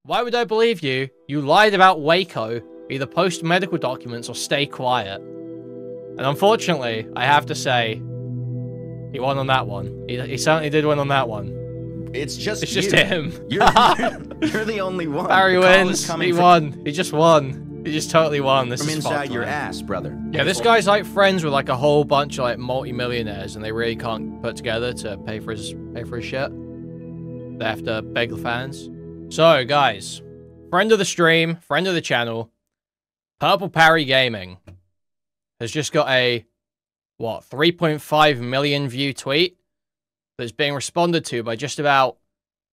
Why would I believe you? You lied about Waco. Either post medical documents or stay quiet. And unfortunately, I have to say, he won on that one. He certainly did win on that one. It's just him. You're the only one. Barry wins. He won. He just won. He just totally won. This from is inside fucked, your man. ass, brother. Yeah, this guy's like friends with like a whole bunch of like multi-millionaires, and they really can't put together to pay for his shit. They have to beg the fans. So, guys, friend of the stream, friend of the channel, Purple Parry Gaming has just got a, what, 3.5 million view tweet that's being responded to by just about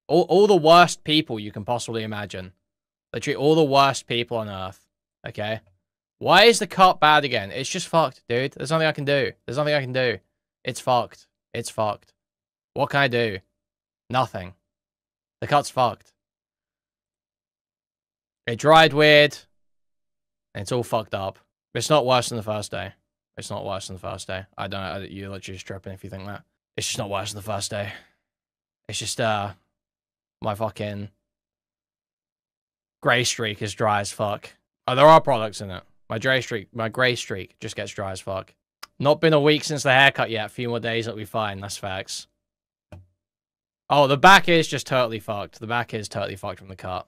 all the worst people you can possibly imagine. Literally all the worst people on Earth, okay? Why is the cut bad again? It's just fucked, dude. There's nothing I can do. There's nothing I can do. It's fucked. It's fucked. What can I do? Nothing. The cut's fucked. It dried weird. And it's all fucked up. It's not worse than the first day. It's not worse than the first day. I don't know. You're literally just tripping if you think that. It's just not worse than the first day. It's just, my fucking gray streak is dry as fuck. Oh, there are products in it. My gray streak just gets dry as fuck. Not been a week since the haircut yet. A few more days, it'll be fine. That's facts. Oh, the back is just totally fucked. The back is totally fucked from the cut.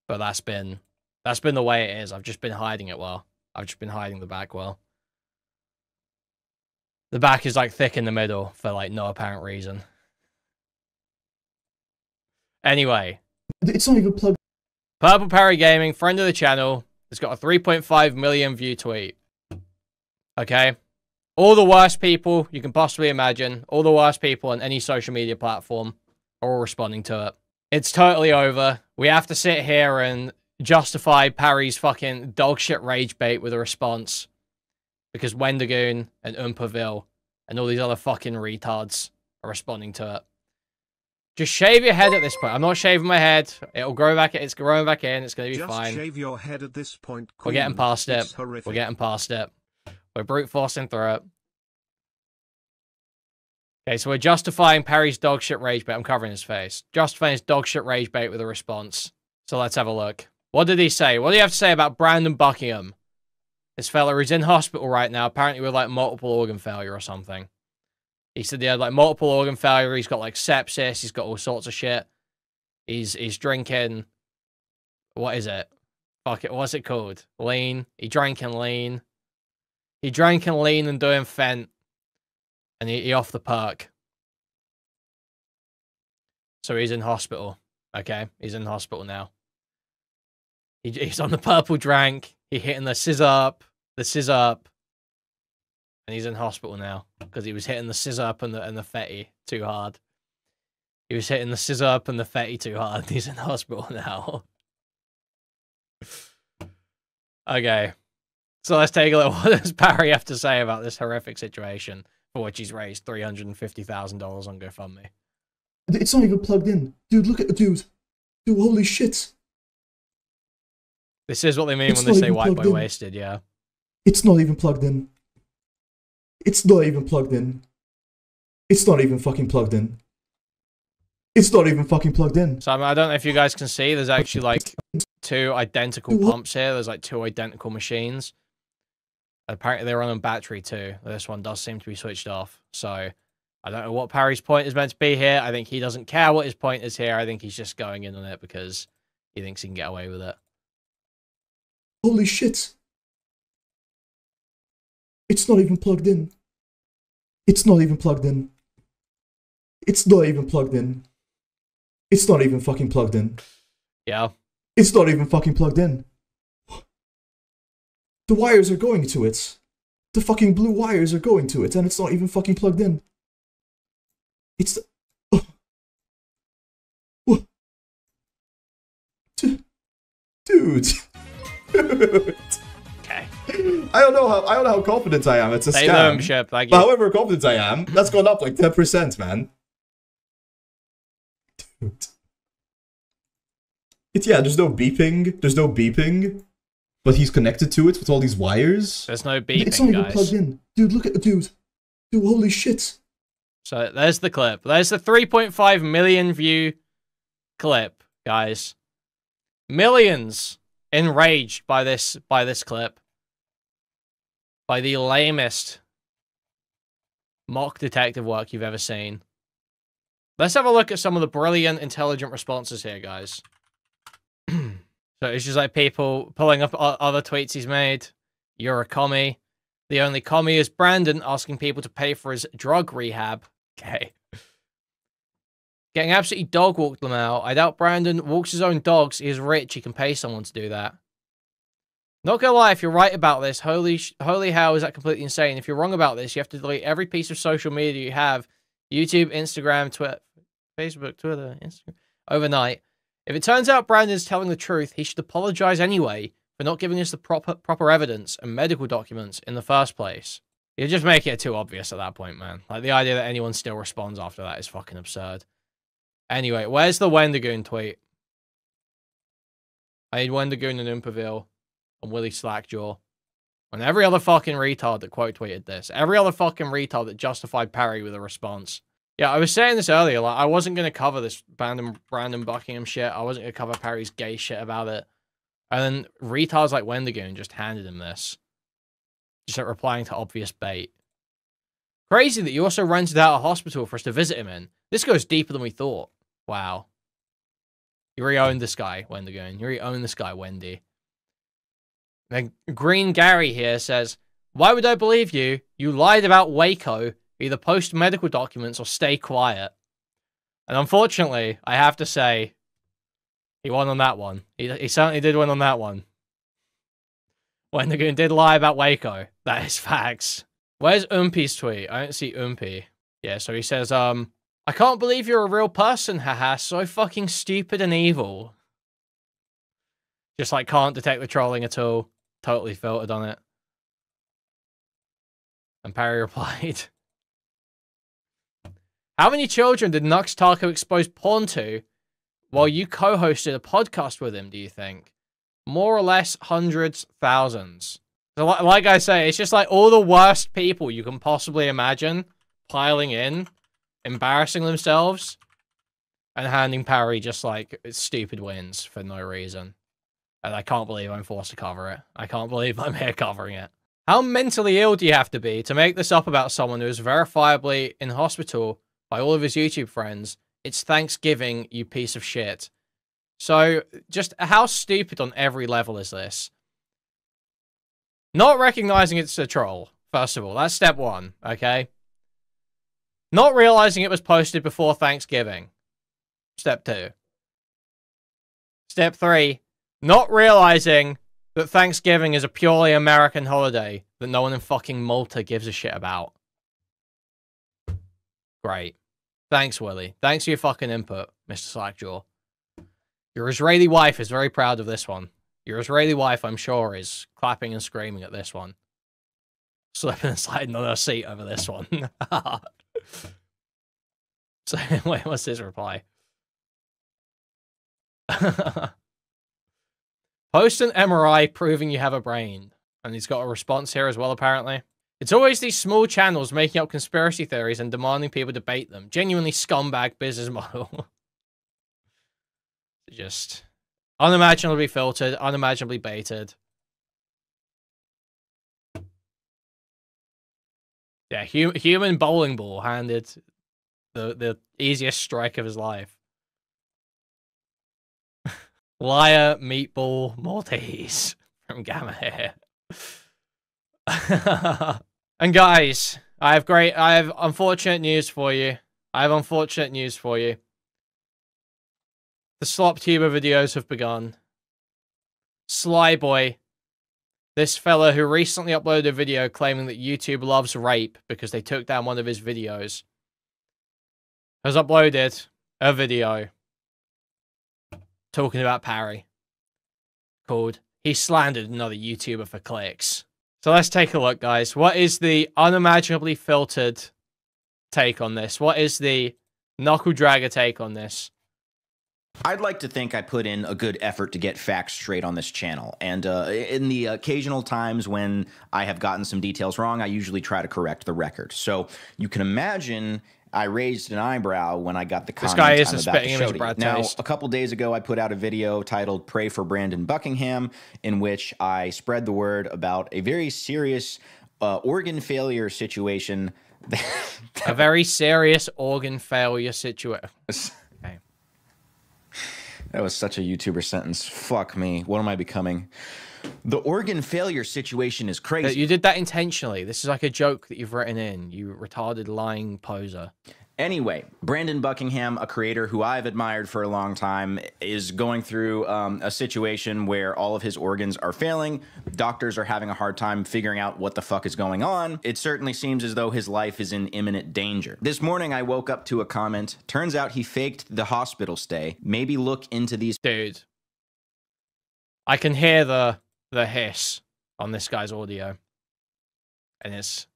But that's been the way it is. I've just been hiding it well. I've just been hiding the back well. The back is like thick in the middle for like no apparent reason. Anyway. It's not even plugged. Purple Parry Gaming, friend of the channel, has got a 3.5 million view tweet. Okay? All the worst people you can possibly imagine, all the worst people on any social media platform are all responding to it. It's totally over. We have to sit here and justify Parry's fucking dogshit rage bait with a response. Because Wendigoon and Oompaville and all these other fucking retards are responding to it. Just shave your head at this point. I'm not shaving my head. It'll grow back. It's growing back in. It's going to be fine. Just shave your head at this point. We're getting past it. Horrific. We're getting past it. We're brute forcing through it. Okay, so we're justifying Parry's dogshit rage bait. I'm covering his face. Justifying his dogshit rage bait with a response. So let's have a look. What did he say? What do you have to say about Brandon Buckingham? This fella who's in hospital right now, apparently with like multiple organ failure or something. He said he had like multiple organ failure. He's got like sepsis. He's got all sorts of shit. He's drinking. What is it? Fuck it. What's it called? Lean. He drank and lean. He drank and lean and doing fent. And he off the perk. So he's in hospital. Okay? He's in hospital now. He's on the purple drank. He's hitting the scissor up. The scissor up. And he's in hospital now. Because he was hitting the scissor up and the fetty too hard. He was hitting the scissor up and the fetty too hard. He's in hospital now. Okay. So let's take a look. What does Parry have to say about this horrific situation? For which he's raised $350,000 on GoFundMe. It's not even plugged in. Dude, look at the dude. Dude, holy shit. This is what they mean when they say white boy wasted, yeah. It's not even plugged in. It's not even plugged in. It's not even fucking plugged in. It's not even fucking plugged in. So I don't know if you guys can see, there's actually like two identical pumps here. There's like two identical machines. Apparently they run on battery too. This one does seem to be switched off. So I don't know what Parry's point is meant to be here. I think he doesn't care what his point is here. I think he's just going in on it because he thinks he can get away with it. Holy shit. It's not even plugged in. It's not even plugged in. It's not even plugged in. It's not even fucking plugged in. Yeah. It's not even fucking plugged in. The wires are going to it. The fucking blue wires are going to it, and it's not even fucking plugged in. It's... Dude. Dude. Okay. I don't know how confident I am. It's a scam. Ship, like but however confident I am, that's gone up like 10%, man. Dude. Yeah, there's no beeping. There's no beeping. But he's connected to it with all these wires. There's no beeping, it's not even guys. plugged in. Dude, look at the dude. Dude, holy shit. So there's the clip. There's the 3.5 million view clip. guys. Millions enraged by this clip. By the lamest mock detective work you've ever seen. Let's have a look at some of the brilliant, intelligent responses here, guys. So it's just like people pulling up other tweets he's made. You're a commie. The only commie is Brandon asking people to pay for his drug rehab. Okay. Getting absolutely dog walked, Lamau. I doubt Brandon walks his own dogs. He is rich. He can pay someone to do that. Not gonna lie, if you're right about this, holy hell, is that completely insane? If you're wrong about this, you have to delete every piece of social media you have. YouTube, Instagram, Twitter, Facebook, Twitter, Instagram. Overnight. If it turns out Brandon's telling the truth, he should apologize anyway for not giving us the proper evidence and medical documents in the first place. You're just making it too obvious at that point, man. Like, the idea that anyone still responds after that is fucking absurd. Anyway, where's the Wendigoon tweet? I need Wendigoon and Oompaville and Willy Slackjaw. And every other fucking retard that quote tweeted this. Every other fucking retard that justified Parry with a response. Yeah, I was saying this earlier, like, I wasn't going to cover this Brandon Buckingham shit. I wasn't going to cover Parry's gay shit about it. And then retards like Wendigoon just handed him this. Just like replying to obvious bait. Crazy that you also rented out a hospital for us to visit him in. This goes deeper than we thought. Wow. You re-owned this guy, Wendigoon. You re-owned this guy, Wendy. Then Green Gary here says, why would I believe you? You lied about Waco. Either post medical documents or stay quiet. And unfortunately, I have to say, he won on that one. He certainly did win on that one. Wendigoon did lie about Waco. That is facts. Where's Oompy's tweet? I don't see Oompy. Yeah, so he says, I can't believe you're a real person, haha. So fucking stupid and evil. Just like can't detect the trolling at all. Totally filtered on it. And Parry replied, how many children did Nux Taco expose porn to while you co-hosted a podcast with him, do you think? More or less hundreds, thousands. So like I say, it's just like all the worst people you can possibly imagine piling in, embarrassing themselves, and handing Parry just like stupid wins for no reason. And I can't believe I'm forced to cover it. I can't believe I'm here covering it. How mentally ill do you have to be to make this up about someone who is verifiably in hospital by all of his YouTube friends? It's Thanksgiving, you piece of shit. So, just how stupid on every level is this? Not recognizing it's a troll, first of all. That's step one, okay? Not realizing it was posted before Thanksgiving. Step two. Step three. Not realizing that Thanksgiving is a purely American holiday that no one in fucking Malta gives a shit about. Great. Thanks, Willy. Thanks for your fucking input, Mr. Slackjaw. Your Israeli wife is very proud of this one. Your Israeli wife, I'm sure, is clapping and screaming at this one. Slipping and sliding on her seat over this one. So, wait, what's his reply? Post an MRI proving you have a brain. And he's got a response here as well, apparently. It's always these small channels making up conspiracy theories and demanding people debate them. Genuinely scumbag business model. Just unimaginably filtered, unimaginably baited. Yeah, human bowling ball handed the easiest strike of his life. Liar, meatball, Maltese from Gamma here. And guys, I have unfortunate news for you. The SlopTuber videos have begun. Slyboy, this fella who recently uploaded a video claiming that YouTube loves rape because they took down one of his videos, has uploaded a video talking about Parry called "He Slandered Another YouTuber for Clicks." So let's take a look, guys. What is the unimaginably filtered take on this? What is the knuckle dragger take on this? I'd like to think I put in a good effort to get facts straight on this channel. And in the occasional times when I have gotten some details wrong, I usually try to correct the record. So you can imagine I raised an eyebrow when I got the comment This guy is I'm a about to spitting show image to of Brad you. Now, Taste. a couple days ago, I put out a video titled Pray for Brandon Buckingham, in which I spread the word about a very serious organ failure situation. A very serious organ failure situation. Okay. That was such a YouTuber sentence. Fuck me. What am I becoming? The organ failure situation is crazy. You did that intentionally. This is like a joke that you've written in. You retarded lying poser. Anyway, Brandon Buckingham, a creator who I've admired for a long time, is going through a situation where all of his organs are failing. Doctors are having a hard time figuring out what the fuck is going on. It certainly seems as though his life is in imminent danger. This morning, I woke up to a comment. Turns out he faked the hospital stay. Maybe look into these... Dude. I can hear the hiss on this guy's audio. And it's...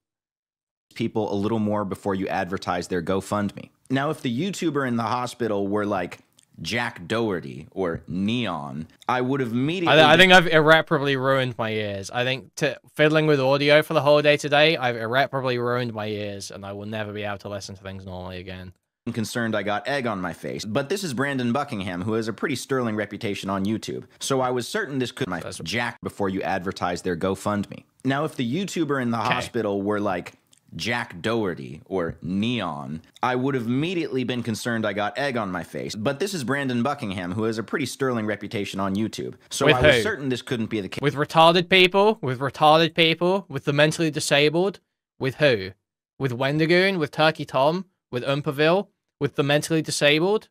people a little more before you advertise their GoFundMe. Now, if the YouTuber in the hospital were like Jack Doherty or Neon, I would have immediately... I think I've irreparably ruined my ears. I think fiddling with audio for the whole day today, I've irreparably ruined my ears, and I will never be able to listen to things normally again. I'm concerned I got egg on my face. But this is Brandon Buckingham, who has a pretty sterling reputation on YouTube. So I was certain this could my Jack before you advertise their GoFundMe. Now, if the YouTuber in the hospital were like Jack Doherty or Neon, I would have immediately been concerned I got egg on my face. But this is Brandon Buckingham, who has a pretty sterling reputation on YouTube. So I was certain this couldn't be the case. With retarded people? With retarded people? With the mentally disabled? With who? With Wendigoon? With Turkey Tom? With Oompaville? With the mentally disabled?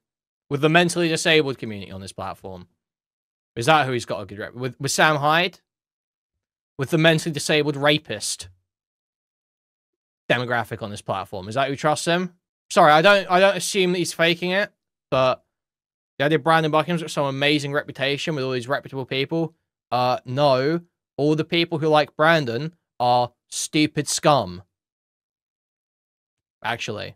With the mentally disabled community on this platform? Is that who he's got a good rep? With Sam Hyde? With the mentally disabled rapist demographic on this platform? Is that who trusts him? Sorry, I don't assume that he's faking it, but the idea of Brandon Buckingham's got some amazing reputation with all these reputable people. No, all the people who like Brandon are stupid scum. Actually.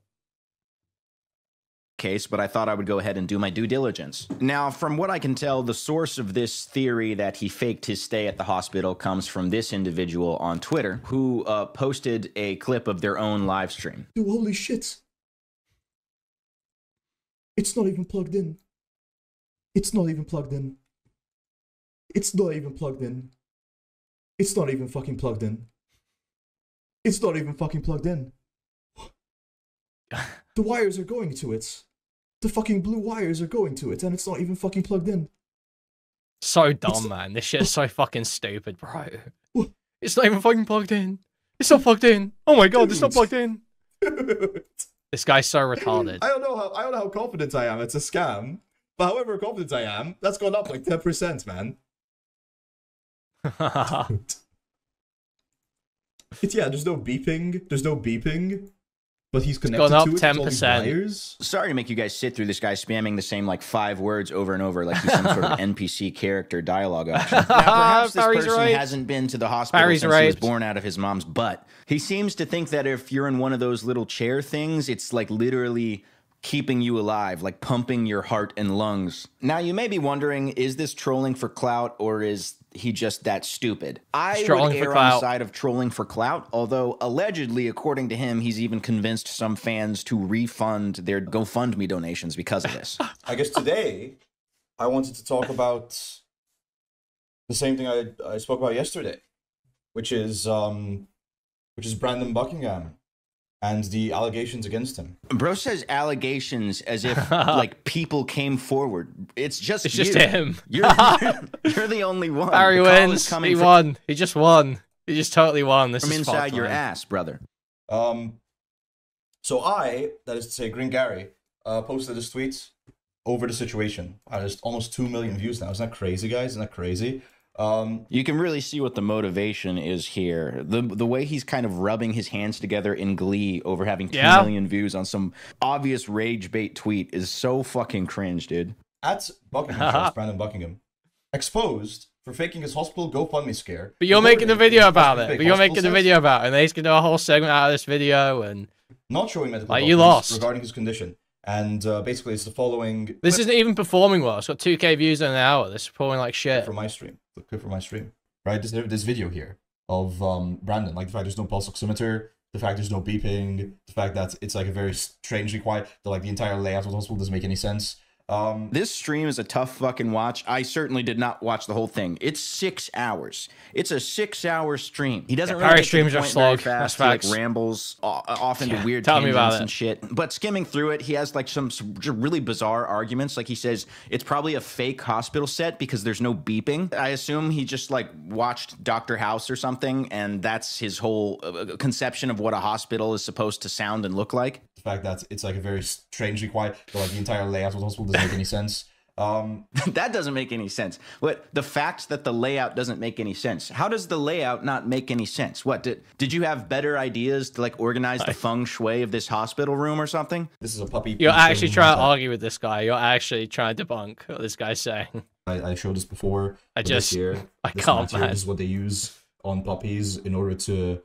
Case, but I thought I would go ahead and do my due diligence. Now, from what I can tell, the source of this theory that he faked his stay at the hospital comes from this individual on Twitter who posted a clip of their own live stream. Dude, holy shit. It's not even plugged in. It's not even plugged in. It's not even plugged in. It's not even fucking plugged in. It's not even fucking plugged in. The wires are going to it. The fucking blue wires are going to it, and it's not even fucking plugged in. So dumb, man. This shit's so fucking stupid, bro. It's not even fucking plugged in. It's not plugged in. Oh my god, it's not plugged in. This guy's so retarded. I don't know how confident I am. It's a scam. But however confident I am, that's gone up like 10%, man. Yeah, there's no beeping. There's no beeping. But he's connected gone up to it 10%. Sorry to make you guys sit through this guy spamming the same like 5 words over and over like he's some sort of NPC character dialogue option. Now, perhaps this person hasn't been to the hospital since he was born out of his mom's butt. He seems to think that if you're in one of those little chair things, it's like literally keeping you alive, like pumping your heart and lungs. Now, you may be wondering, is this trolling for clout or is he just that stupid? I would err on the side of trolling for clout, although allegedly, according to him, he's even convinced some fans to refund their GoFundMe donations because of this. I guess today, I wanted to talk about the same thing I spoke about yesterday, which is Brandon Buckingham and the allegations against him. Bro says allegations as if like people came forward. It's just him. You're the only one. Barry wins. He won. He just won. He just totally won. This is inside your ass, brother. So that is to say, Green Gary, posted this tweet over the situation. There's almost 2 million views now. Isn't that crazy, guys? Isn't that crazy? You can really see what the motivation is here. The way he's kind of rubbing his hands together in glee over having 2 million views on some obvious rage bait tweet is so fucking cringe, dude. At Buckingham, Brandon Buckingham, exposed for faking his hospital GoFundMe scare. But you're making the video about it. But you're making the video about it, and he's gonna do a whole segment out of this video and not showing medical you lost regarding his condition. And basically, it's the following. This isn't even performing well. It's got 2K views in an hour. This is performing like shit. For my stream, the clip from my stream, right? This video here of Brandon, like the fact there's no pulse oximeter, the fact there's no beeping, the fact that it's like a very strangely quiet, the entire layout of the hospital doesn't make any sense. This stream is a tough fucking watch. I certainly did not watch the whole thing. It's 6 hours. It's a 6 hour stream. He doesn't really get to the point very fast. He like rambles off into weird tangents and shit. But skimming through it, he has like some really bizarre arguments. Like he says it's probably a fake hospital set because there's no beeping. I assume he just like watched Dr. House or something, and that's his whole conception of what a hospital is supposed to sound and look like. The fact that it's like a very strangely quiet, like the entire layout of the hospital doesn't make any sense. That doesn't make any sense. What, the fact that the layout doesn't make any sense? How does the layout not make any sense? What, did you have better ideas to like organize the feng shui of this hospital room or something? This is a puppy. You're actually trying to argue with this guy. You're actually trying to debunk what this guy's saying. I showed this before. I can't, man. This is what they use on puppies in order to,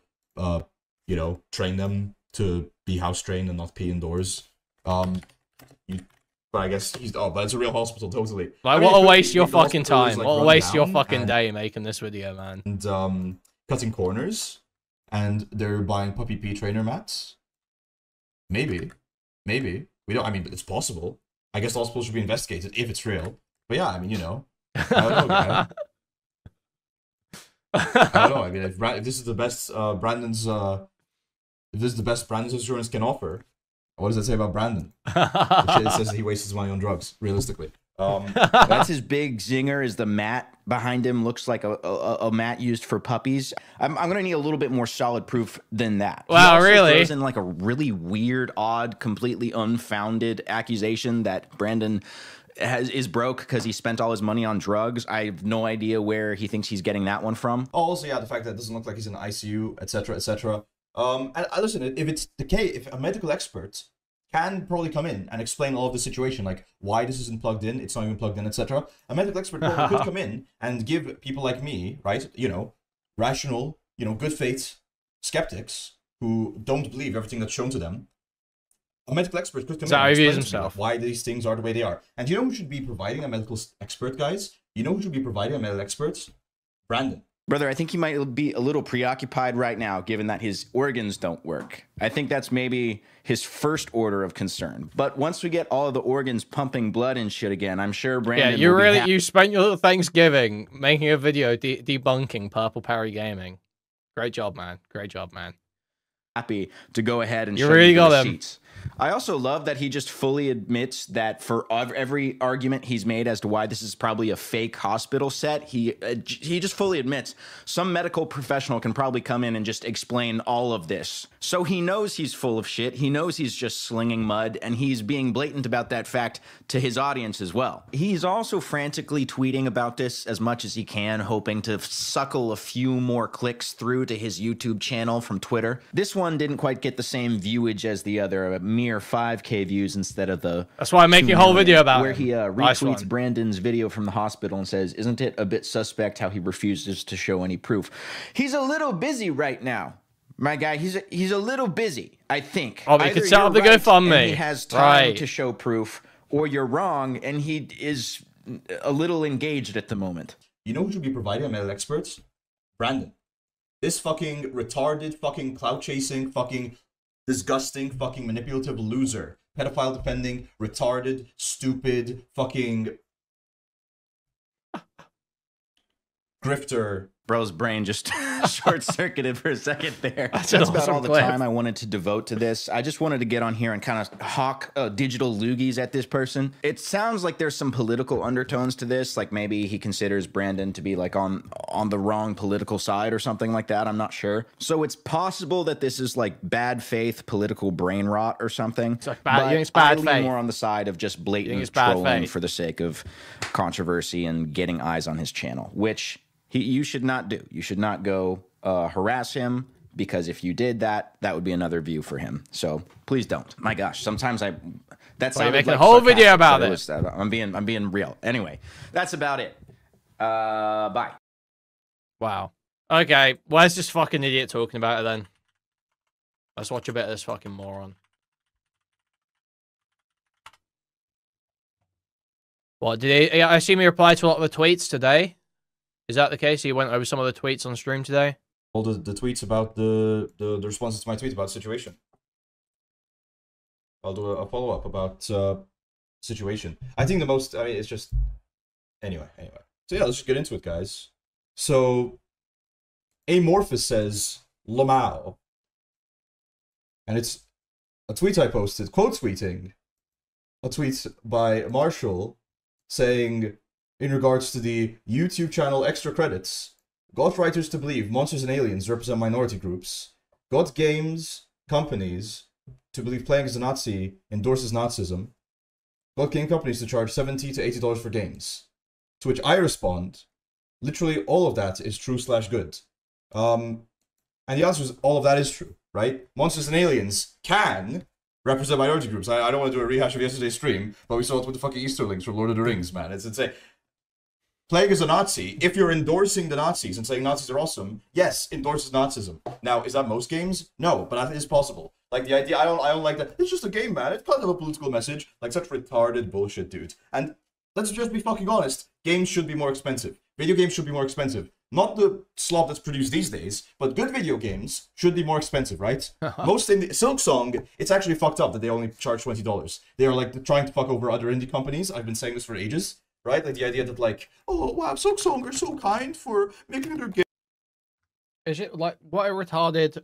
you know, train them to be house trained and not pee indoors. But I guess but it's a real hospital, totally. Like, what a waste your fucking time. What a waste your fucking day making this video, man. And cutting corners, and they're buying puppy pee trainer mats. Maybe. We don't. I mean, but it's possible. I guess the hospital should be investigated if it's real. But yeah, I mean, you know, I don't know, man. I don't know. I mean, if this is the best Brandon's, if this is the best Brandon's insurance can offer, what does that say about Brandon? It says that he wastes his money on drugs, realistically. That's his big zinger, is the mat behind him looks like a mat used for puppies. I'm going to need a little bit more solid proof than that. Wow, really? Throws in like a really weird, odd, completely unfounded accusation that Brandon is broke because he spent all his money on drugs. I have no idea where he thinks he's getting that one from. Also, yeah, the fact that it doesn't look like he's in the ICU, etc., etc. And listen, if it's the case, if a medical expert can probably come in and explain all of the situation, like why this isn't plugged in, it's not even plugged in, etc. A medical expert probably could come in and give people like me, right, you know, rational, you know, good faith skeptics who don't believe everything that's shown to them. A medical expert could come in and explain himself why these things are the way they are. And you know who should be providing a medical expert, guys? You know who should be providing a medical expert? Brandon. Brother, I think he might be a little preoccupied right now, given that his organs don't work. I think that's maybe his first order of concern. But once we get all of the organs pumping blood and shit again, I'm sure Brandon you spent your little Thanksgiving making a video debunking Purple Parry Gaming. Great job, man. Great job, man. Happy to go ahead and show you the receipts. I also love that he just fully admits that for every argument he's made as to why this is probably a fake hospital set, he just fully admits some medical professional can probably come in and just explain all of this. So he knows he's full of shit. He knows he's just slinging mud, and he's being blatant about that fact to his audience as well. He's also frantically tweeting about this as much as he can, hoping to suckle a few more clicks through to his YouTube channel from Twitter. This one didn't quite get the same viewage as the other, a mere 5K views instead of the... That's why I'm making a whole video about where he retweets Brandon's video from the hospital and says, "Isn't it a bit suspect how he refuses to show any proof?" He's a little busy right now, my guy. He's a little busy, I think. Oh, but he could set up the GoFundMe. He has time to show proof, or you're wrong, and he is a little engaged at the moment. You know who should be providing a medical experts? Brandon. This fucking retarded, fucking clout-chasing, fucking disgusting, fucking manipulative loser. Pedophile defending, retarded, stupid, fucking grifter. Bro's brain just short-circuited for a second there. That's about all the time I wanted to devote to this. I just wanted to get on here and kind of hawk digital loogies at this person. It sounds like there's some political undertones to this, like maybe he considers Brandon to be like on the wrong political side or something like that. I'm not sure. So it's possible that this is like bad faith political brain rot or something. It's like bad, it's bad faith. I lean more on the side of just blatant trolling for the sake of controversy and getting eyes on his channel, which... you should not do. You should not go harass him, because if you did that, that would be another view for him. So please don't. My gosh, sometimes that's you're making a whole video about it. I'm being real. Anyway, that's about it. Bye. Wow. Okay, where's this fucking idiot talking about it then? Let's watch a bit of this fucking moron. What did he? I assume he replied to a lot of the tweets today. Is that the case? He went over some of the tweets on stream today? all the tweets about the responses to my tweet about situation. I'll do a follow-up about situation. I think the most, I mean, it's just, anyway. So yeah, let's just get into it, guys. So, Amorphous says, Lamau. And it's a tweet I posted, quote tweeting, a tweet by Marshall saying, in regards to the YouTube channel Extra Credits, got writers to believe monsters and aliens represent minority groups, got games, companies to believe playing as a Nazi endorses Nazism, got game companies to charge $70 to $80 for games. To which I respond, literally all of that is true/good. And the answer is all of that is true, right? Monsters and aliens can represent minority groups. I don't want to do a rehash of yesterday's stream, but we saw it with the fucking Easterlings from Lord of the Rings, man. It's insane. Playing as a Nazi, if you're endorsing the Nazis and saying Nazis are awesome, yes, endorses Nazism. Now, is that most games? No, but that is possible. Like, the idea, I don't like that. It's just a game, man. It's kind of a political message. Like, such retarded bullshit, dude. And let's just be fucking honest. Games should be more expensive. Video games should be more expensive. Not the slop that's produced these days, but good video games should be more expensive, right? Most indie... Silksong, it's actually fucked up that they only charge $20. They are, like, trying to fuck over other indie companies. I've been saying this for ages. Right? Like the idea that like, oh wow, Silksong are so kind for making their game. Is it like what a retarded?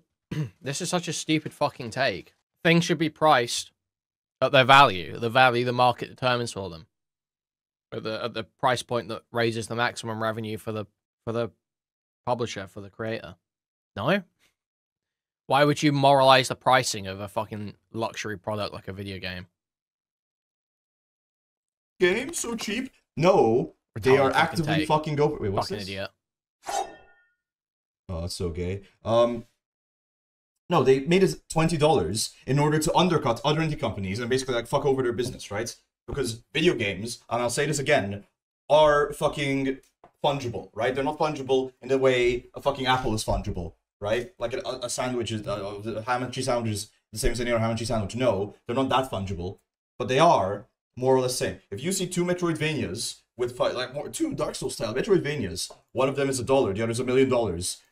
This is such a stupid fucking take. Things should be priced at their value, the value the market determines for them, at the price point that raises the maximum revenue for the publisher, for the creator. No. Why would you moralize the pricing of a fucking luxury product like a video game? Game so cheap. No, they are actively fucking go. Wait, what's this? Idiot. Oh, that's so gay. No, they made it $20 in order to undercut other indie companies and basically like fuck over their business, right? Because video games, and I'll say this again, are fucking fungible, right? They're not fungible in the way a fucking apple is fungible, right? Like a sandwich is a ham and cheese sandwich is the same as any other ham and cheese sandwich. No, they're not that fungible, but they are more or less same. If you see two Metroidvanias with two Dark Souls style Metroidvanias, one of them is $1, the other is $1 million,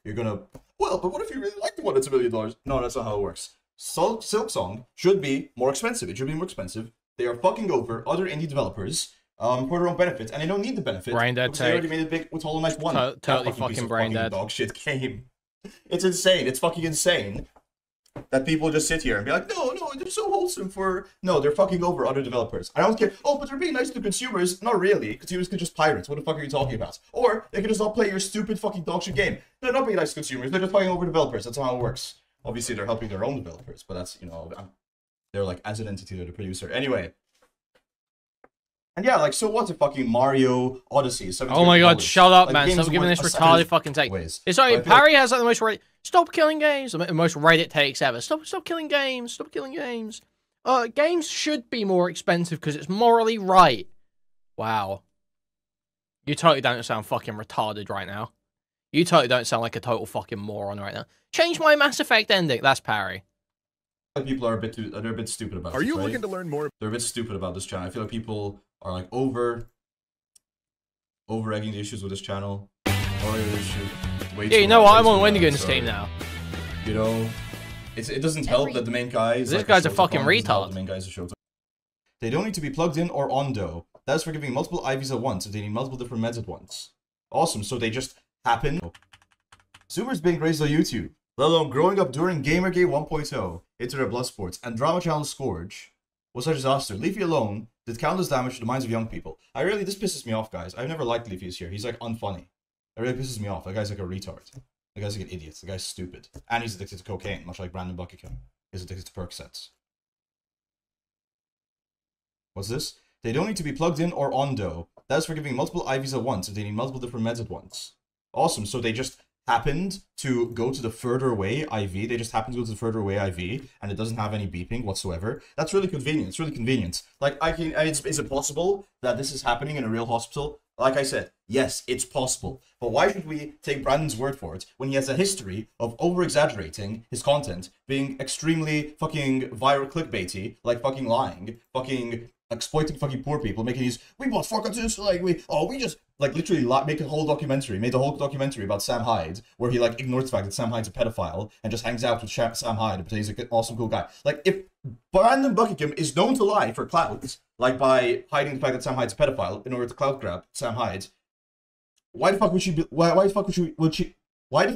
you're gonna, well, but what if you really like the one that's $1 million? No, that's not how it works. Silksong should be more expensive. It should be more expensive. They are fucking over other indie developers for their own benefit, and they don't need the benefit because they already made it big with Hollow Knight 1. Totally fucking brain dead. Dog shit game. It's insane. It's fucking insane that people just sit here and be like, no, they're so wholesome for... No, they're fucking over other developers. I don't care. Oh, but they're being nice to consumers. Not really. Consumers can just pirates. What the fuck are you talking about? Or they can just not play your stupid fucking dog shit game. They're not being nice to consumers. They're just fighting over developers. That's how it works. Obviously, they're helping their own developers, but that's, you know, they're like, as an entity, they're the producer. Anyway. And yeah, like, so what's a fucking Mario Odyssey? Oh my god, shut up, like, man. Stop giving this retarded fucking take. Sorry, Parry has like the most... Stop killing games. The most Reddit takes ever. Stop killing games. Stop killing games. Games should be more expensive because it's morally right. Wow. You totally don't sound fucking retarded right now. You totally don't sound like a total fucking moron right now. Change my Mass Effect ending. That's Parry. People are they're a bit stupid about this, looking to learn more? They're a bit stupid about this channel. I feel like people are like over-egging the issues with this channel. Yeah, you know what? I'm on Wendigoon's team now. You know, it doesn't help that the main guy is this guy's a fucking retard. The main guy's a show. They don't need to be plugged in or on though. That's for giving multiple IVs at once if they need multiple different meds at once. Awesome, so they just happen. Zoomers being raised on YouTube, let alone growing up during Gamergate 1.0, Internet Blood Sports, and drama channel Scourge was such a disaster. Leafy alone did countless damage to the minds of young people. This pisses me off, guys. I've never liked Leafy this year. He's like unfunny. It really pisses me off. That guy's like a retard. That guy's like an idiot. The guy's stupid. And he's addicted to cocaine, much like Brandon Buckingham. He's addicted to Percocets. What's this? They don't need to be plugged in or on though. That's for giving multiple IVs at once if they need multiple different meds at once. Awesome, so they just happened to go to the further away IV. They just happened to go to the further away IV, and it doesn't have any beeping whatsoever. That's really convenient. It's really convenient. Like, is it possible that this is happening in a real hospital? Like I said, yes, it's possible. But why should we take Brandon's word for it when he has a history of over-exaggerating his content, being extremely fucking viral clickbaity, like fucking lying, fucking exploiting fucking poor people, making these, we bought four cartoons, like, we just, like, literally make a whole documentary, made a whole documentary about Sam Hyde, where he, like, ignores the fact that Sam Hyde's a pedophile, and just hangs out with Sam Hyde, and he's an awesome, cool guy. Like, if Brandon Buckingham is known to lie for clout, like, by hiding the fact that Sam Hyde's a pedophile, in order to clout grab Sam Hyde, why the fuck would she be, why the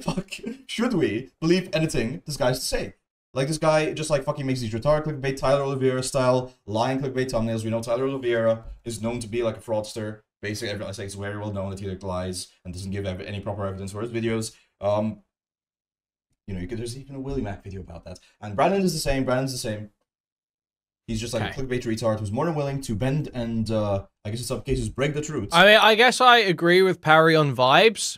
fuck should we believe anything this guy's to say? Like, this guy just, like, fucking makes these retarded clickbait, Tyler Oliveira style, lying clickbait thumbnails. We know Tyler Oliveira is known to be, like, a fraudster. Basically, everyone, I say it's very well known that he, like, lies and doesn't give any proper evidence for his videos. You know, there's even a WillyMac video about that. And Brandon is the same. He's just, like, a clickbait retard who's more than willing to bend and, I guess in some cases, break the truth. I mean, I guess I agree with Parry on vibes.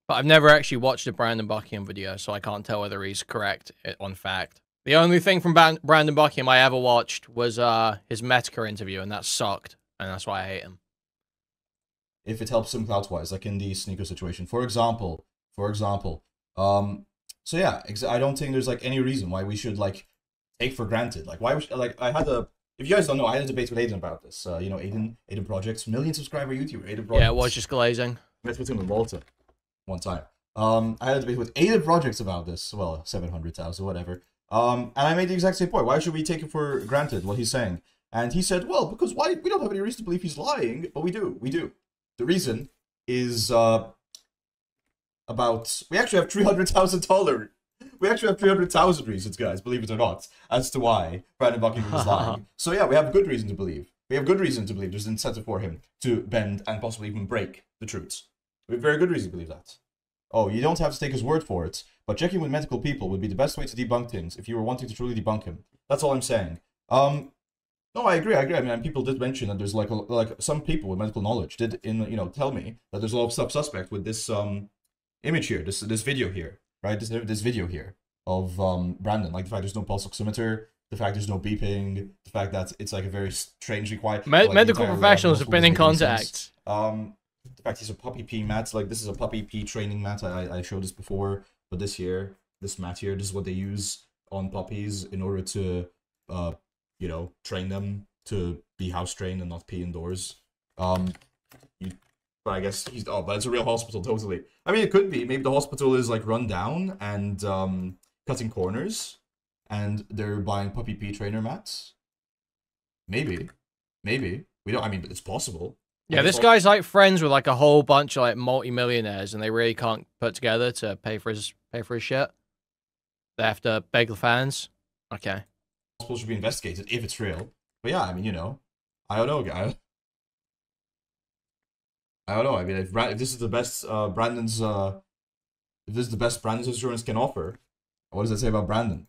But I've never actually watched a Brandon Buckingham video, so I can't tell whether he's correct on fact. The only thing from Brandon Buckingham I ever watched was his Metka interview, and that sucked, and that's why I hate him. If it helps him clout-wise, like in the sneaker situation. For example. So yeah, I don't think there's, like, any reason why we should, like, take for granted. Like, why we should, like, if you guys don't know, I had a debate with Aiden about this. You know, Aiden Projects, million subscriber YouTuber, Aiden Projects. Yeah, it was just glazing. Met with him in Malta one time. I had a debate with Aiden Projects about this. Well, 700,000, whatever. And I made the exact same point. Why should we take it for granted, what he's saying? And he said, well, because why? We don't have any reason to believe he's lying, but we do. The reason is we actually have $300,000. We actually have 300,000 reasons, guys, believe it or not, as to why Brandon Buckingham is lying. So yeah, we have good reason to believe. There's incentive for him to bend and possibly even break the truths. We have very good reason to believe that. Oh, you don't have to take his word for it, but checking with medical people would be the best way to debunk things if you were wanting to truly debunk him. That's all I'm saying. No, I agree. I mean, people did mention that there's like some people with medical knowledge did tell me that there's a lot of suspect with this image here, this video here, right? This video here of Brandon, like the fact there's no pulse oximeter, the fact there's no beeping, the fact that it's like a very strangely quiet. Medical professionals have been in contact. The fact he's a puppy pee mat, like this is a puppy pee training mat. I showed this before, but this mat here, this is what they use on puppies in order to, train them to be house trained and not pee indoors. But I guess but it's a real hospital, totally. I mean, it could be. Maybe the hospital is like run down and cutting corners, and they're buying puppy pee trainer mats. Maybe. We don't. I mean, but it's possible. Yeah, this guy's like friends with like a whole bunch of like multi-millionaires, and they really can't put together to pay for his shit. They have to beg the fans. Okay. Hospital should be investigated if it's real. But yeah, I mean, I don't know, guy. I don't know. I mean, if this is the best Brandon's insurance can offer, what does that say about Brandon?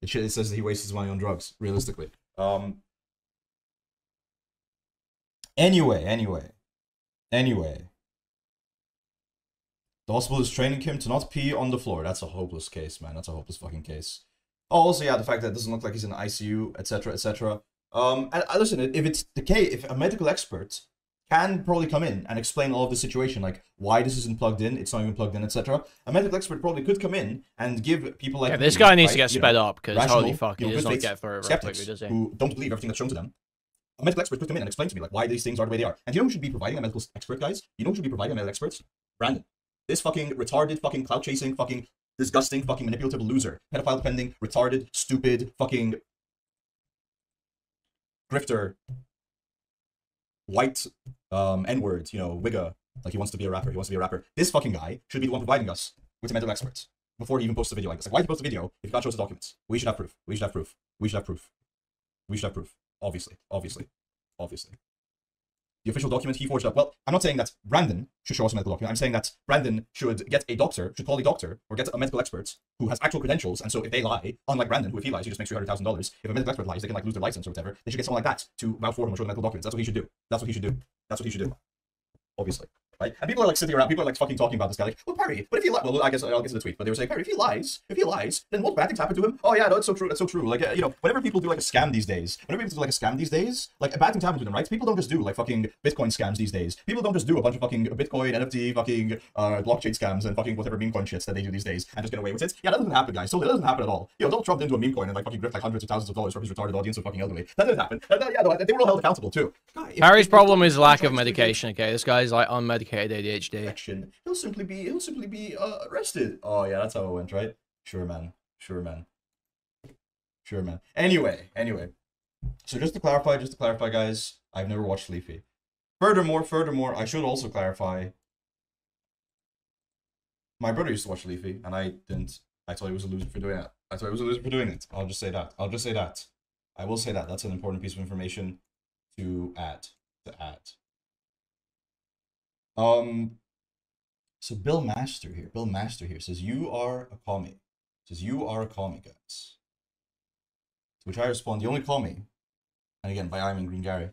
It says that he wastes his money on drugs. Realistically. Anyway. The hospital is training him to not pee on the floor. That's a hopeless case, man. That's a hopeless fucking case. Oh, also, yeah, the fact that it doesn't look like he's in the ICU, etc., etc. And listen, if it's the case, if a medical expert can probably come in and explain all of the situation, like why this isn't plugged in, it's not even plugged in, etc. A medical expert probably could come in and give people like this guy needs to get sped up, because holy fuck, he does not get through it very quickly, does he? Who don't believe everything that's shown to them. A medical expert could come in and explain to me like why these things are the way they are. And you know who should be providing a medical expert, guys? You know who should be providing a medical expert? Brandon. This fucking retarded, fucking clout chasing, fucking disgusting, fucking manipulative loser. Pedophile depending, retarded, stupid, fucking grifter, white N-word, wigger. Like he wants to be a rapper. This fucking guy should be the one providing us with the medical experts before he even posts a video like this. Like, why did he post a video if he can't show us the documents? We should have proof. Obviously. The official document he forged up. Well, I'm not saying that Brandon should show us a medical document. I'm saying that Brandon should get a doctor, should call a doctor, or get a medical expert who has actual credentials. And so if they lie, unlike Brandon, who if he lies, he just makes $300,000. If a medical expert lies, they can like lose their license or whatever. They should get someone like that to vouch for him or show the medical documents. That's what he should do. Obviously. right? And people are like sitting around, people are like fucking talking about this guy, like, well, Parry, but if he lies, well, I guess I'll get to the tweet, but they were saying, Parry, if he lies, then what bad things happen to him? Oh yeah, no, it's so true, that's so true. Like, you know, whenever people do like a scam these days, like bad things happen to them, right? People don't just do like fucking Bitcoin scams these days. People don't just do a bunch of fucking Bitcoin, NFT, fucking blockchain scams and fucking whatever meme coin shits that they do these days and just get away with it. Yeah, that doesn't happen, guys. So that doesn't happen at all. You know, Donald Trump didn't do a meme coin and like fucking grift like hundreds of thousands of dollars from his retarded audience of fucking elderly. That didn't happen. Yeah, no, they were all held accountable too. Parry's problem is lack of medication. Okay, this guy's like unmedicated ADHD. He'll simply be arrested. Oh yeah, that's how it went, right? Sure, man. Anyway. So just to clarify, guys, I've never watched Leafy. Furthermore, I should also clarify. My brother used to watch Leafy, and I didn't. I thought he was a loser for doing it. I'll just say that. I will say that. That's an important piece of information to add. So Bill Master here says, you are a commie. Guys. To which I respond, the only commie, and again, by I mean Green Gary,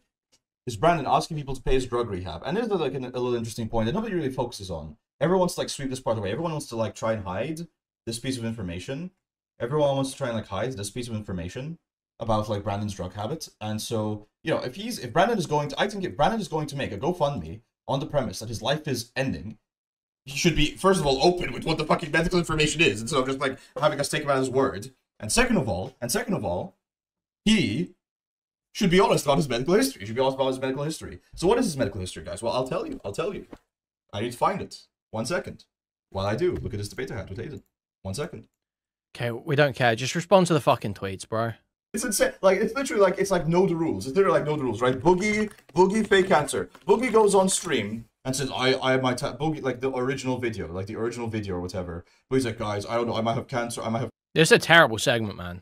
is Brandon asking people to pay his drug rehab. And there's like a little interesting point that nobody really focuses on. Everyone wants to like sweep this part away. Everyone wants to like try and hide this piece of information. Everyone wants to try and like hide this piece of information about like Brandon's drug habit. And so, you know, if Brandon is going to, I think if Brandon is going to make a GoFundMe on the premise that his life is ending, he should be, first of all, open with what the fucking medical information is, instead of just like having us take him at his word. And second of all, he should be honest about his medical history. So what is his medical history, guys? Well, I'll tell you. I need to find it. 1 second. While I do, look at this debater hat with Hayden. 1 second. Okay, we don't care. Just respond to the fucking tweets, bro. It's insane. Like, it's literally like, it's like know the rules. It's literally like know the rules, right? Boogie fake cancer. Boogie goes on stream and says, I might have, Boogie, like the original video or whatever. But he's like, guys, I don't know, I might have cancer, I might have... This is a terrible segment, man.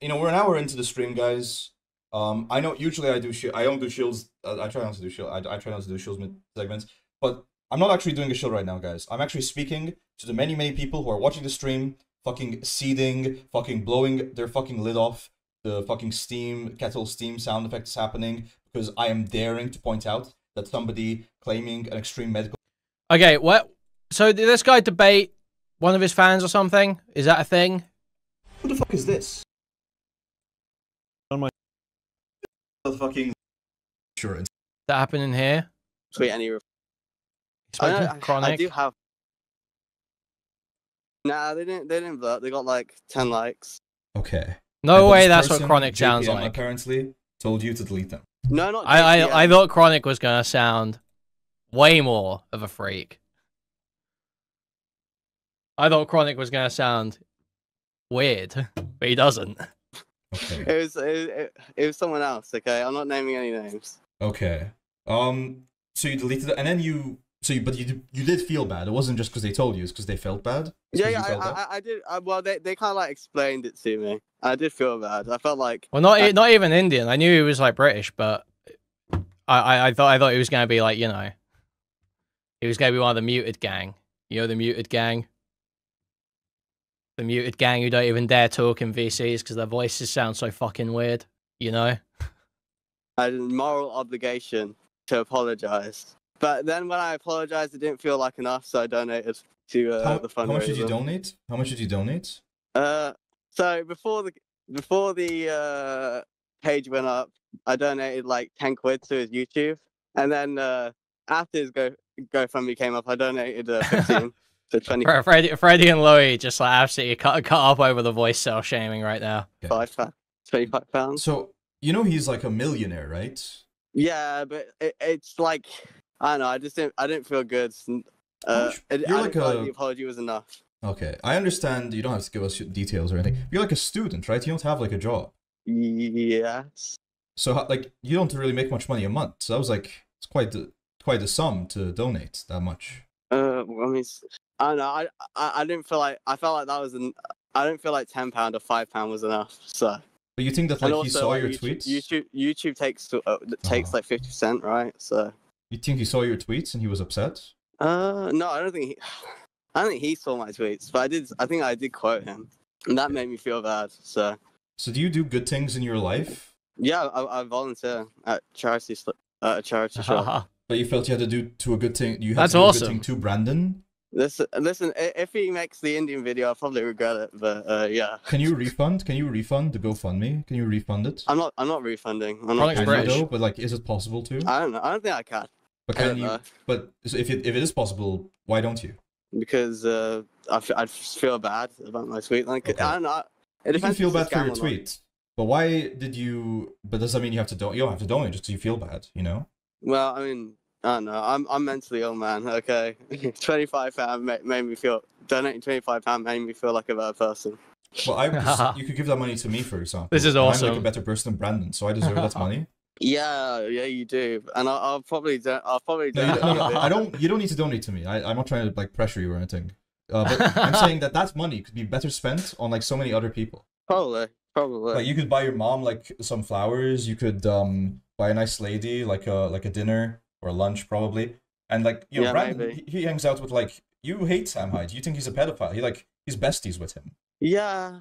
You know, we're an hour into the stream, guys. I know, usually I don't do shields, I try not to do shields segments, but I'm not actually doing a shield right now, guys. I'm actually speaking to the many people who are watching the stream, fucking seething, fucking blowing their fucking lid off, the fucking kettle steam sound effect is happening, because I am daring to point out that somebody claiming an extreme medical... Okay, what? So did this guy debate one of his fans or something? Is that a thing? Who the fuck is this? On my... fucking... Sure. That happened in here? Tweet any... I do have... Nah, they didn't vote. They got like 10 likes. Okay. No way that's what Chronic sounds like. Apparently told you to delete them. No, not I thought Chronic was gonna sound way more of a freak. I thought Chronic was gonna sound weird, but he doesn't. Okay. It was someone else, okay? I'm not naming any names. Okay. So you deleted it, and then you did feel bad. It wasn't just because they told you; it's because they felt bad. I did. Well, they kind of like explained it to me. I did feel bad. I felt like... Well, not even Indian. I knew he was like British, but I thought he was gonna be like, you know, he was gonna be one of the muted gang. You know, the muted gang. The muted gang who don't even dare talk in VCs because their voices sound so fucking weird. You know. I had a moral obligation to apologize. But then when I apologized, it didn't feel like enough, so I donated to the fundraiser. How much did you donate? So before the page went up, I donated like 10 quid to his YouTube, and then after his GoFundMe came up, I donated 15 to 20. Freddie and Louie just like absolutely cut up over the voice cell shaming right now. Okay. £25. So you know he's like a millionaire, right? Yeah, but it's like, I don't know. I didn't feel good. The apology was enough. Okay, I understand you don't have to give us details or anything. You're like a student, right? You don't have like a job. Yes. So like you don't really make much money a month. So that was like it's quite a sum to donate that much. I mean, I don't know. I didn't feel like I felt like that was I didn't feel like £10 or £5 was enough. So. But you think that like also, he saw like, your YouTube, tweets? YouTube takes like 50%, right? So. You think he saw your tweets and he was upset? No, I don't think he saw my tweets, but I think I did quote him, and that made me feel bad. So do you do good things in your life? Yeah, I volunteer at a charity shop. But you felt you had to do a good thing. You had That's to do awesome. a good thing to Brandon. Listen. If he makes the Indian video, I'll probably regret it. But yeah. Can you refund? Can you refund the GoFundMe? Can you refund it? I'm not refunding. I'm Probably not. British. Though, but like, is it possible to? I don't know. I don't think I can. But can you? But if it is possible, why don't you? Because I feel bad about my tweet. Like Okay. I don't know. You can feel bad for your tweet, but why did you? But does that mean you have to donate? You don't have to donate just because you feel bad, you know? Well, I mean, I don't know. I'm mentally ill, man. Okay, £25 made me feel. Donating £25 made me feel like a bad person. Well, you could give that money to me, for example. This is awesome. I'm like a better person than Brandon, so I deserve that money. Yeah, you do, and I'll probably do. No, you don't need to donate to me. I'm not trying to like pressure you or anything. But I'm saying that money could be better spent on like so many other people. Probably. Like you could buy your mom like some flowers. You could buy a nice lady like a dinner or a lunch probably. And like you know, Brandon, he hangs out with like you hate Sam Hyde. You think he's a pedophile. He's besties with him. Yeah.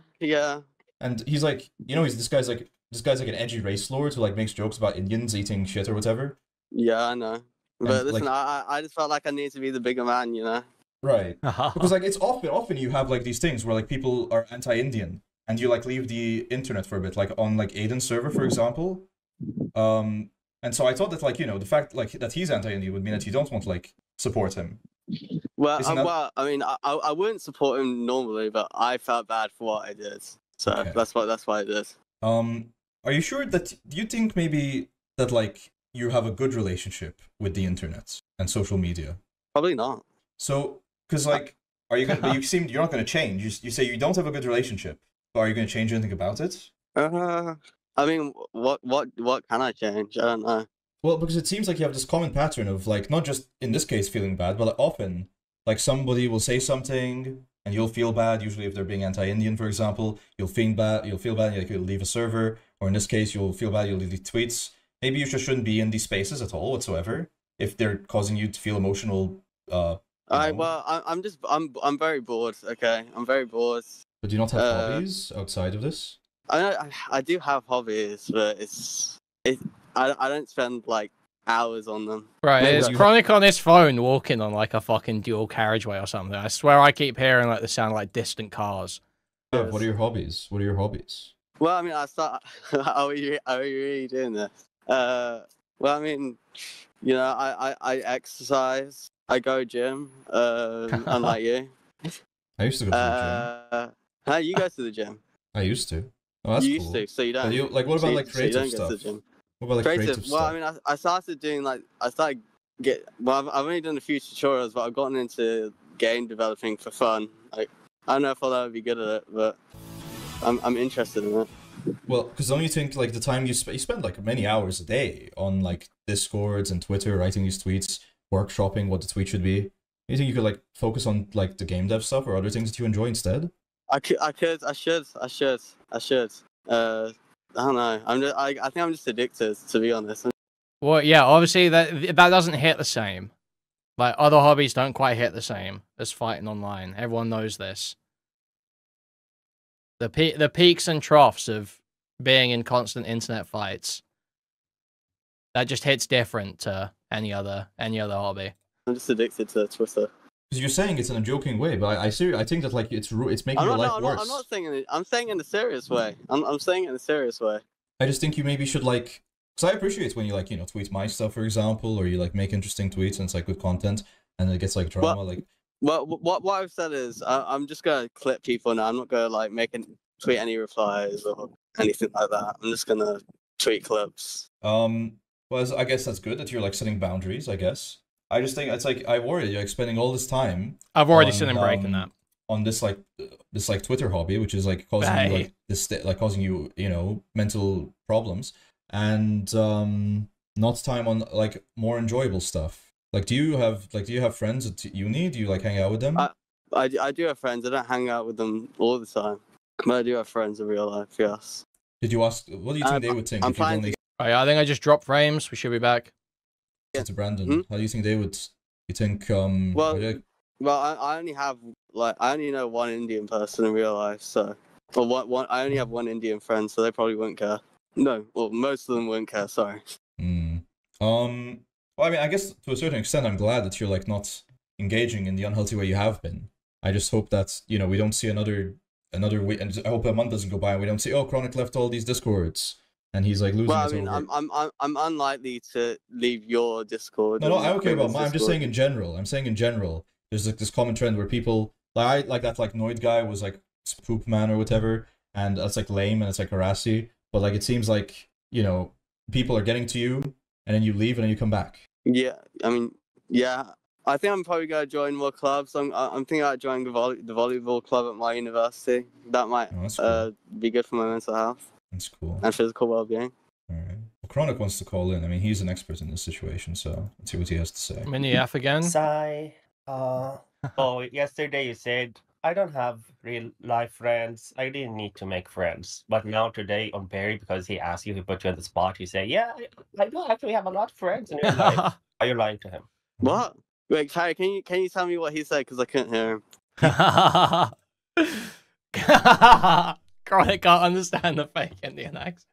And he's like, you know, this guy's like an edgy race lord who like makes jokes about Indians eating shit or whatever. Yeah, I know. But listen, like, I just felt like I needed to be the bigger man, you know. Right. Because like it's often you have like these things where like people are anti-Indian and you like leave the internet for a bit, like on like Aiden's server, for example. And so I thought that like, you know, the fact like that he's anti-Indian would mean that you don't want to like support him. Well, well, I mean, I wouldn't support him normally, but I felt bad for what I did, so okay. that's why I did. Are you sure that do you think maybe that like you have a good relationship with the internet and social media? Probably not. So, because like, are you gonna? You're not gonna change. You say you don't have a good relationship, but are you gonna change anything about it? I mean, what can I change? I don't know. Well, because it seems like you have this common pattern of like not just in this case feeling bad, but like, often like somebody will say something and you'll feel bad. Usually, if they're being anti-Indian, for example, you'll feel bad. Like you'll leave a server, or in this case, you'll feel bad. You'll delete tweets. Maybe you just shouldn't be in these spaces at all whatsoever if they're causing you to feel emotional. Well, I'm very bored. Okay, I'm very bored. But do you not have hobbies outside of this? I do have hobbies, but I don't spend like hours on them. Right, it's Chronic on his phone walking on like a fucking dual carriageway or something. I swear I keep hearing like the sound of like distant cars. Yeah, what are your hobbies? Well, I mean, are we really doing this? Well, I mean, you know, I exercise. I go gym. Unlike you. I used to go to the gym. How you go to the gym? I used to. Oh, that's you cool. used to, so you don't. What about like creative stuff? What about like creative stuff? Well, I mean, I started doing like I've only done a few tutorials, but I've gotten into game developing for fun. Like, I don't know if I'll ever be good at it, but I'm interested in it. Well, because don't you think like the time you spend like many hours a day on like Discords and Twitter writing these tweets, workshopping what the tweet should be? Do you think you could like focus on like the game dev stuff or other things that you enjoy instead? I should. I don't know. I think I'm just addicted, to be honest. Well, yeah, obviously that doesn't hit the same. Like other hobbies don't quite hit the same as fighting online. Everyone knows this. The peaks and troughs of being in constant internet fights. That just hits different to any other hobby. I'm just addicted to Twitter. Because you're saying it's in a joking way, but I think that like it's making your life worse. I'm not saying it. I'm saying it in a serious way. I'm saying it in a serious way. I just think you maybe should like, because I appreciate when you like, you know, tweet my stuff, for example, or you like make interesting tweets and it's like good content, and it gets like drama. Well, what I've said is I'm just gonna clip people now. I'm not gonna like tweet any replies or anything like that. I'm just gonna tweet clips. Well, I guess that's good that you're like setting boundaries. I guess. I just think it's like I worry you're like spending all this time. I've already seen him breaking that on this Twitter hobby, which is like causing you causing you know mental problems, and not time on like more enjoyable stuff. Like, do you have friends at uni? Do you like hang out with them? I do have friends. I don't hang out with them all the time, but I do have friends in real life. Yes. Did you ask? What do you think they would think? I think I just dropped frames. We should be back. To Brandon, how do you think they would? You think? Well, I only know one Indian person in real life, so I only have one Indian friend, so they probably wouldn't care. No, well, most of them wouldn't care. Sorry. Well, I mean, I guess to a certain extent, I'm glad that you're like not engaging in the unhealthy way you have been. I just hope that, you know, we don't see another week, and I hope a month doesn't go by and we don't see, oh, Chronic left all these Discords and he's like losing Well, it I mean, over. I'm unlikely to leave your Discord. No, I'm okay about mine. I'm just saying in general. I'm saying in general, there's like this common trend where people like that like Noid guy was like Poop Man or whatever, and that's like lame and it's like harassy. But like it seems like, you know, people are getting to you and then you leave and then you come back. Yeah, I mean, yeah. I think I'm probably gonna join more clubs. I'm thinking about joining the volleyball club at my university. That might cool. be good for my mental health. That's cool. And physical well-being. All right. Well, Chronic wants to call in. I mean, he's an expert in this situation, so let's see what he has to say. Mini F again. Sigh. Oh, yesterday you said I don't have real life friends. I didn't need to make friends. But now today on Perry, because he asked you, he put you on the spot, you say, yeah, I do actually have a lot of friends in real life. Are you lying to him? What? Wait, Harry, can you tell me what he said? Because I couldn't hear him. Chronic can't understand the fake Indian accent.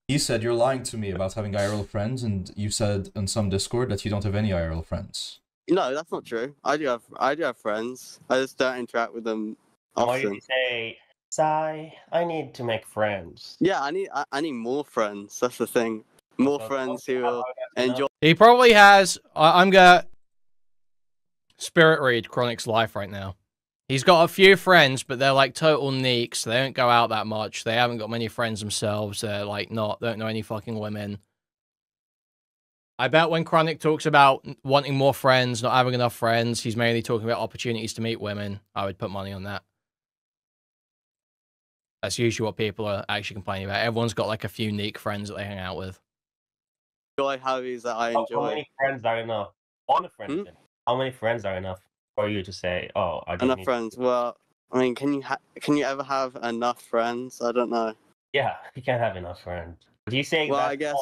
He said you're lying to me about having IRL friends, and you said on some Discord that you don't have any IRL friends. No, that's not true. I do have friends. I just don't interact with them often. Why did you say, Sigh, I need to make friends? Yeah, I need more friends. That's the thing. More friends who will enjoy. He probably has. I'm gonna spirit read Chronic's life right now. He's got a few friends, but they're like total neeks. They don't go out that much. They haven't got many friends themselves. They're like don't know any fucking women. I bet when Chronic talks about wanting more friends, not having enough friends, he's mainly talking about opportunities to meet women. I would put money on that. That's usually what people are actually complaining about. Everyone's got like a few unique friends that they hang out with. Enjoy hobbies that I enjoy. How many friends are enough? One friend. How many friends are enough for you to say, "Oh, I don't enough need friends"? Well, I mean, can you ever have enough friends? I don't know. Yeah, you can't have enough friends. Do you say well, that? I guess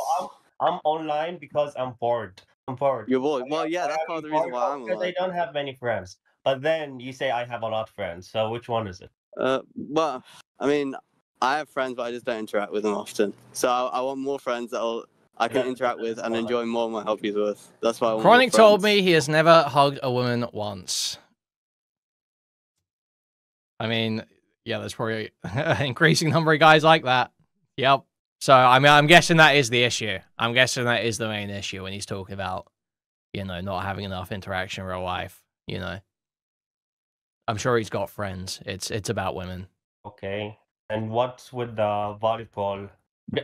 I'm online because I'm bored. I'm bored. You're bored. Well, yeah, that's part of the reason why I'm because I don't have many friends. But then you say I have a lot of friends. So which one is it? Well, I mean, I have friends, but I just don't interact with them often. So I want more friends that I can interact with and enjoy more of my hobbies with. That's why I want Chronic told me he has never hugged a woman once. I mean, yeah, there's probably an increasing number of guys like that. Yep. So, I mean, I'm guessing that is the issue. I'm guessing that is the main issue when he's talking about, you know, not having enough interaction in real life, you know. I'm sure he's got friends. It's about women. Okay. And what's with the volleyball?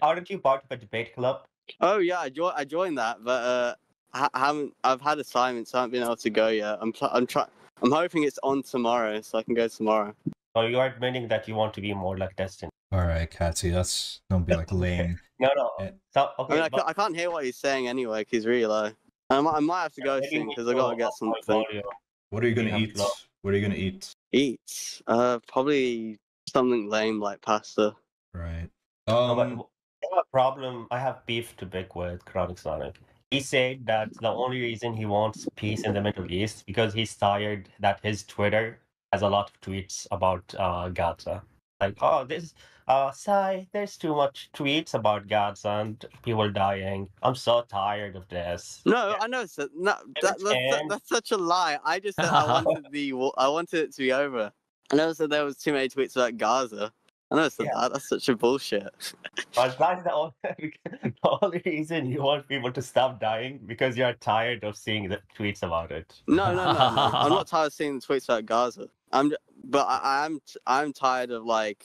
Aren't you part of a debate club? Oh yeah, I joined that, but I've had assignments, so I haven't been able to go yet. I'm hoping it's on tomorrow, so I can go tomorrow. So you are admitting that you want to be more like Destiny. All right, Katsy, don't be like lame. No. So, okay, I mean, I can't hear what he's saying anyway, because he's really low. I might have to go soon because I gotta get something. What are you gonna eat? What are you gonna eat? Eat? Probably something lame like pasta. Right. I have beef to pick with Chronic Sonic. He said that the only reason he wants peace in the Middle East because he's tired that his Twitter has a lot of tweets about Gaza. Like, oh, there's too much tweets about Gaza and people dying. I'm so tired of this. No, I know. That's such a lie. I just said I wanted it to be over. I never said there was too many tweets about Gaza. I know that. That's such a bullshit. But that's the only reason you want people to stop dying because you're tired of seeing the tweets about it. No. I'm not tired of seeing the tweets about Gaza. I'm tired of like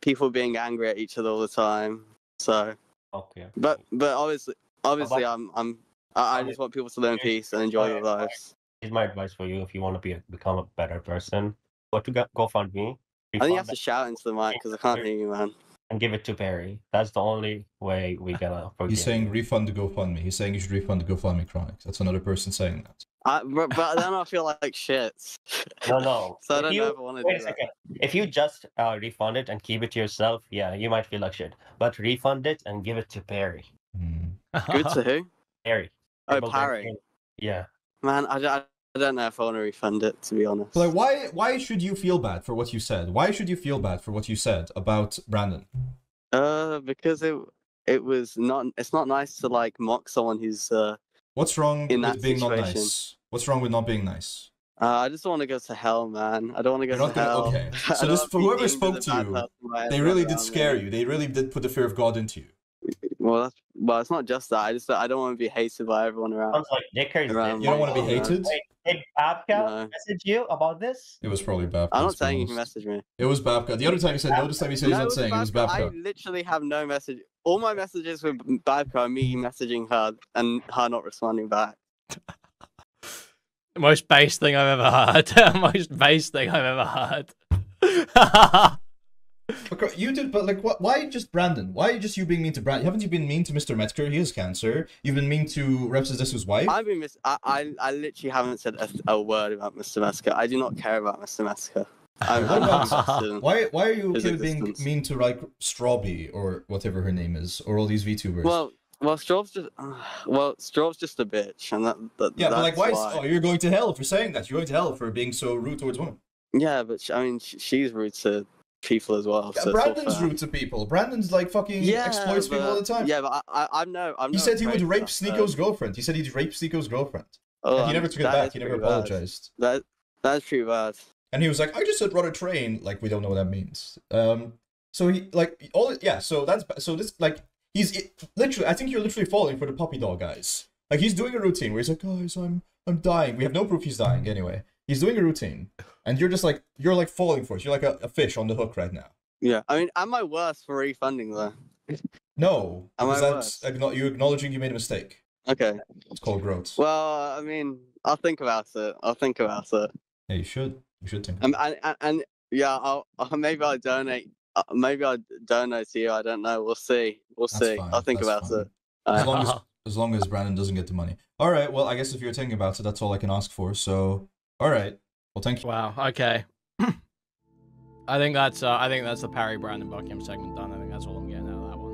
people being angry at each other all the time. So. Okay. But obviously, I just want people to live in peace and enjoy their lives. Here's my advice for you: if you want to become a better person, go to GoFundMe. I think you have to shout into the mic because I can't hear you, man. And give it to Perry. That's the only way we're gonna forgive. He's saying refund the GoFundMe. He's saying you should refund the GoFundMe, Chronic. That's another person saying that. But then I feel like shit. No. So I don't ever want to do that. If you just refund it and keep it to yourself, yeah, you might feel like shit. But refund it and give it to Perry. Good to who? Perry. Oh, Parry. Yeah. Man, I I don't know if I want to refund it, to be honest. Like, why should you feel bad for what you said? Why should you feel bad for what you said about Brandon? Because it was not. It's not nice to like mock someone who's What's wrong with being situation. not nice? What's wrong with not being nice? I just want to go to hell, man. I don't want to go to hell. Okay. So this, for whoever spoke to you, they really did scare you. They really did put the fear of God into you. Well, it's not just that. I don't want to be hated by everyone around. Sounds like Dickers. You don't want to be hated? Did Babka message you about this? It was probably Babka. I'm not saying you can message me. It was Babka. The other time you said no, this time you said he's not saying it was Babka. I literally have no message. All my messages with Babka are me messaging her and her not responding back. The most base thing I've ever heard. Most base thing I've ever heard. You did, but like, why just Brandon? Why just you being mean to Brandon? Haven't you been mean to Mr. Metzger? He has cancer. You've been mean to Reps This' wife. I've been I literally haven't said a word about Mr. Metzger. I do not care about Mr. Metzger. Why are you okay with being mean to like Strawby or whatever her name is, or all these VTubers? Well, Strawb's just a bitch, and that yeah, but like, why? Oh, you're going to hell for saying that. You're going to hell for being so rude towards women. Yeah, but I mean, she's rude to people as well. Yeah, so Brandon's rude to people. Brandon's like fucking exploits people all the time. Yeah, but I'm He said he would rape Sneeko's girlfriend. He said he'd rape Sneeko's girlfriend. Oh, and he never took it back. He never apologized. That's pretty bad. And he was like, I just said run a train. Like, we don't know what that means. So he like all yeah. So this like he's literally. I think you're literally falling for the puppy dog guys. Like, he's doing a routine where he's like, guys, I'm dying. We have no proof he's dying anyway. He's doing a routine, and you're like falling for it. You're like a fish on the hook right now. Yeah, I mean, am I worse for refunding though? No, am I that's you acknowledging you made a mistake. Okay, it's called growth. Well, I mean, I'll think about it. Yeah, you should. You should think. And yeah, maybe I'll donate. Maybe I'll donate to you. I don't know. We'll see. Fine. I'll think about it. As long as Brandon doesn't get the money. All right. Well, I guess if you're thinking about it, that's all I can ask for. So, all right. Well, thank you. Wow. Okay. I think that's the Parry Brandon Buckingham segment done. I think that's all I'm getting out of that one.